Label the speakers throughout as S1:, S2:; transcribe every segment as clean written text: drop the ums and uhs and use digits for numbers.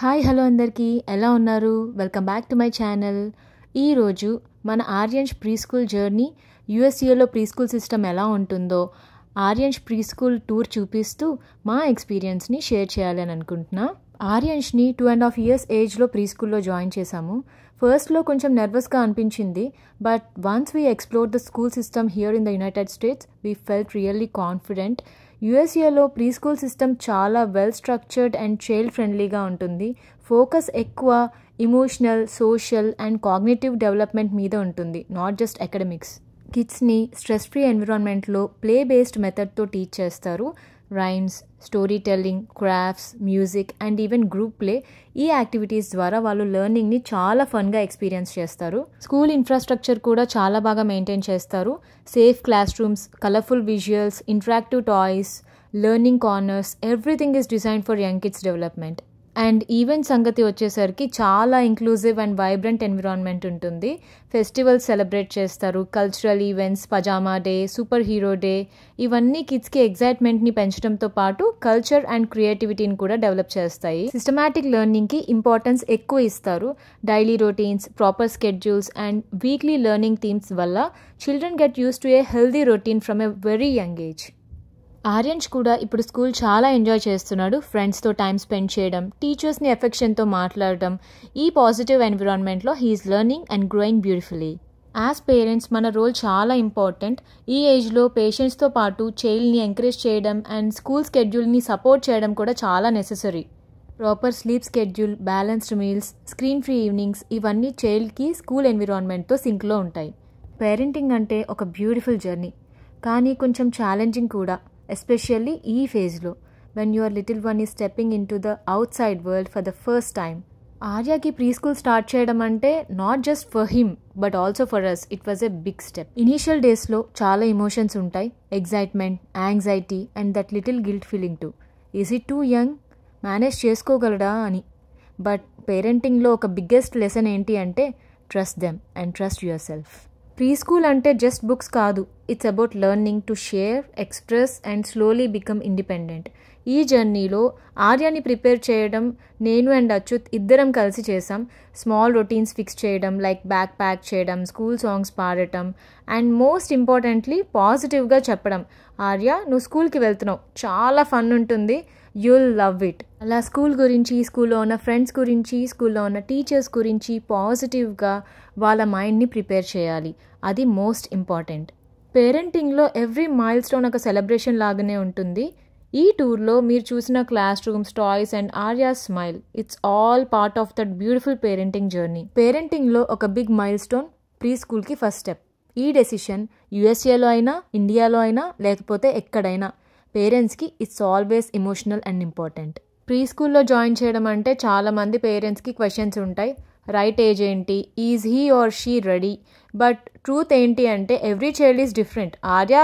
S1: Hi hello అందరికీ ఎలా ఉన్నారు? Welcome back to my channel. ఈరోజు మన ఆర్యన్స్ ప్రీ స్కూల్ జర్నీ, యూఎస్ఏలో ప్రీ స్కూల్ సిస్టమ్ ఎలా ఉంటుందో ఆర్యన్స్ ప్రీ స్కూల్ టూర్ చూపిస్తూ మా ఎక్స్పీరియన్స్ని షేర్ చేయాలని అనుకుంటున్నా. ఆర్యన్స్ని 2.5 years ఏజ్లో ప్రీ స్కూల్లో జాయిన్ చేశాము. ఫస్ట్లో కొంచెం నర్వస్గా అనిపించింది, but once we explore the school system here in the United States we felt really confident. యూఎస్ఏలో ప్రీ స్కూల్ సిస్టమ్ చాలా వెల్ స్ట్రక్చర్డ్ అండ్ చైల్డ్ ఫ్రెండ్లీగా ఉంటుంది. ఫోకస్ ఎక్కువ emotional, social and cognitive development మీద ఉంటుంది, నాట్ జస్ట్ అకాడమిక్స్. కిడ్స్ని stress free ఎన్విరాన్మెంట్లో play based మెథడ్తో టీచ్ చేస్తారు. Rhymes, storytelling, crafts, music and even group play, ఈ యాక్టివిటీస్ ద్వారా వాళ్ళు లెర్నింగ్ని చాలా ఫన్గా ఎక్స్పీరియన్స్ చేస్తారు. స్కూల్ ఇన్ఫ్రాస్ట్రక్చర్ కూడా చాలా బాగా మెయింటైన్ చేస్తారు. Safe classrooms, colourful visuals, interactive toys, learning corners, everything is design for young kids development. And event సంగతి వచ్చేసరికి చాలా ఇంక్లూజివ్ అండ్ వైబ్రెంట్ ఎన్విరాన్మెంట్ ఉంటుంది. ఫెస్టివల్స్ సెలబ్రేట్ చేస్తారు, cultural events, pyjama day, superhero day, ఇవన్నీ కిడ్స్కి ఎగ్జైట్మెంట్ని పెంచడంతో పాటు culture and క్రియేటివిటీని కూడా డెవలప్ చేస్తాయి. సిస్టమాటిక్ లెర్నింగ్కి ఇంపార్టెన్స్ ఎక్కువ ఇస్తారు. Daily routines, proper schedules and weekly learning themes వల్ల children get use to a healthy routine from a very young age. Aryan's కూడా ఇప్పుడు స్కూల్ చాలా ఎంజాయ్ చేస్తున్నాడు. ఫ్రెండ్స్తో టైం స్పెండ్ చేయడం, టీచర్స్ని ఎఫెక్షన్తో మాట్లాడడం, ఈ పాజిటివ్ ఎన్విరాన్మెంట్లో he's learning and growing beautifully. As parents మన రోల్ చాలా ఇంపార్టెంట్. ఈ ఏజ్లో పేషెంట్స్తో పాటు చైల్డ్ని ఎంకరేజ్ చేయడం అండ్ స్కూల్ స్కెడ్యూల్ని సపోర్ట్ చేయడం కూడా చాలా necessary. Proper sleep schedule, balanced meals, screen free evenings, ఇవన్నీ చైల్డ్కి స్కూల్ ఎన్విరాన్మెంట్తో సింక్లో ఉంటాయి. పేరెంటింగ్ అంటే ఒక బ్యూటిఫుల్ జర్నీ, కానీ కొంచెం ఛాలెంజింగ్ కూడా, ఎస్పెషల్లీ ఈ ఫేజ్లో when your little one is stepping into the outside world for the first time. ఆర్యాకి ప్రీ స్కూల్ స్టార్ట్ చేయడం అంటే not just for him but also for us it was a big step. Initial డేస్లో చాలా emotions ఉంటాయి, excitement, anxiety and that little guilt feeling too, is it too young, manage చేసుకోగలడా అని. But పేరెంటింగ్లో ఒక biggest lesson ఏంటి అంటే trust them and trust your self. Pre school అంటే జస్ట్ బుక్స్ కాదు, it's about learning to share, express and slowly become independent. ఈ జర్నీలో ఆర్యాని ప్రిపేర్ చేయడం నేను అండ్ అచ్యుత్ ఇద్దరం కలిసి చేసాం. స్మాల్ రొటీన్స్ ఫిక్స్ చేయడం, లైక్ బ్యాక్ ప్యాక్ చేయడం, స్కూల్ సాంగ్స్ పాడటం అండ్ మోస్ట్ ఇంపార్టెంట్లీ పాజిటివ్గా చెప్పడం, ఆర్య నువ్వు స్కూల్కి వెళ్తున్నావు, చాలా ఫన్ ఉంటుంది, యుల్ లవ్ ఇట్. అలా స్కూల్ గురించి, స్కూల్లో ఉన్న ఫ్రెండ్స్ గురించి, స్కూల్లో ఉన్న టీచర్స్ గురించి పాజిటివ్గా వాళ్ళ మైండ్ని ప్రిపేర్ చేయాలి. అది మోస్ట్ ఇంపార్టెంట్. పేరెంటింగ్లో ఎవ్రీ మైల్ స్టోన్ ఒక సెలబ్రేషన్ లాగానే ఉంటుంది. ఈ టూర్లో మీరు చూసిన classrooms, toys and Arya's smile, it's all part of that beautiful parenting journey. పేరెంటింగ్లో ఒక బిగ్ మైల్ స్టోన్ ప్రీ స్కూల్కి ఫస్ట్ స్టెప్. ఈ డెసిషన్ యూఎస్ఏలో అయినా, ఇండియాలో అయినా, లేకపోతే ఎక్కడైనా పేరెంట్స్కి it's always emotional and important. Pre స్కూల్లో జాయిన్ చేయడం అంటే చాలామంది పేరెంట్స్కి క్వశ్చన్స్ ఉంటాయి. రైట్ ఏజ్ ఏంటి, is he or she ready? But truth ఏంటి అంటే every child is different. Arya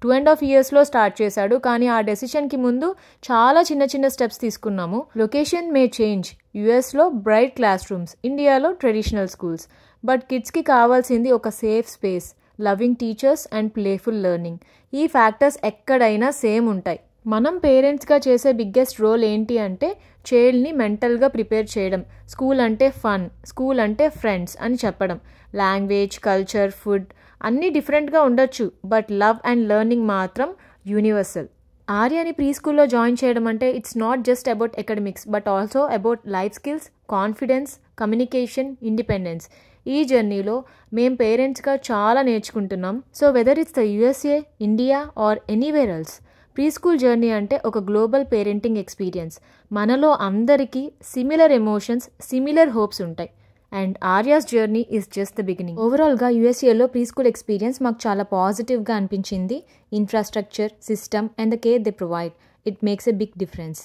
S1: 2.5 yearsలో స్టార్ట్ చేశాడు, కానీ ఆ డెసిషన్కి ముందు చాలా చిన్న చిన్న స్టెప్స్ తీసుకున్నాము. లొకేషన్ మే చేంజ్, యూఎస్లో బ్రైట్ క్లాస్ రూమ్స్, ఇండియాలో ట్రెడిషనల్ స్కూల్స్, బట్ కిడ్స్కి కావాల్సింది ఒక safe space, loving teachers and playful learning. ఈ ఫ్యాక్టర్స్ ఎక్కడైనా సేమ్ ఉంటాయి. మనం పేరెంట్స్గా చేసే బిగ్గెస్ట్ రోల్ ఏంటి అంటే చైల్డ్ని మెంటల్గా ప్రిపేర్ చేయడం. స్కూల్ అంటే ఫన్, స్కూల్ అంటే ఫ్రెండ్స్ అని చెప్పడం. లాంగ్వేజ్, కల్చర్, ఫుడ్ అన్నీ డిఫరెంట్గా ఉండొచ్చు, బట్ లవ్ అండ్ లెర్నింగ్ మాత్రం యూనివర్సల్. ఆర్యాని ప్రీ స్కూల్లో జాయిన్ చేయడం అంటే it's not just about academics but also about life skills, confidence, communication, independence. ఈ జర్నీలో మేం పేరెంట్స్గా చాలా నేర్చుకుంటున్నాం. So whether it's the USA, India or anywhere else, pre school journey అంటే ఒక గ్లోబల్ పేరెంటింగ్ ఎక్స్పీరియన్స్. మనలో అందరికీ సిమిలర్ ఎమోషన్స్, సిమిలర్ హోప్స్ ఉంటాయి. And Arya's journey is just the beginning. ఓవరాల్గా యూఎస్ఏలో ప్రీ స్కూల్ ఎక్స్పీరియన్స్ మాకు చాలా పాజిటివ్గా అనిపించింది. Infrastructure, system and the care they provide, it makes a big difference.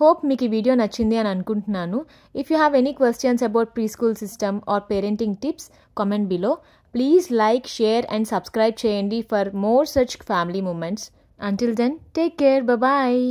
S1: Hope మీకు ఈ వీడియో నచ్చింది అని అనుకుంటున్నాను. If you have any questions about preschool system or parenting tips, comment below. Please like, share and subscribe చేయండి for more such family moments. Until then, take care. Bye-bye.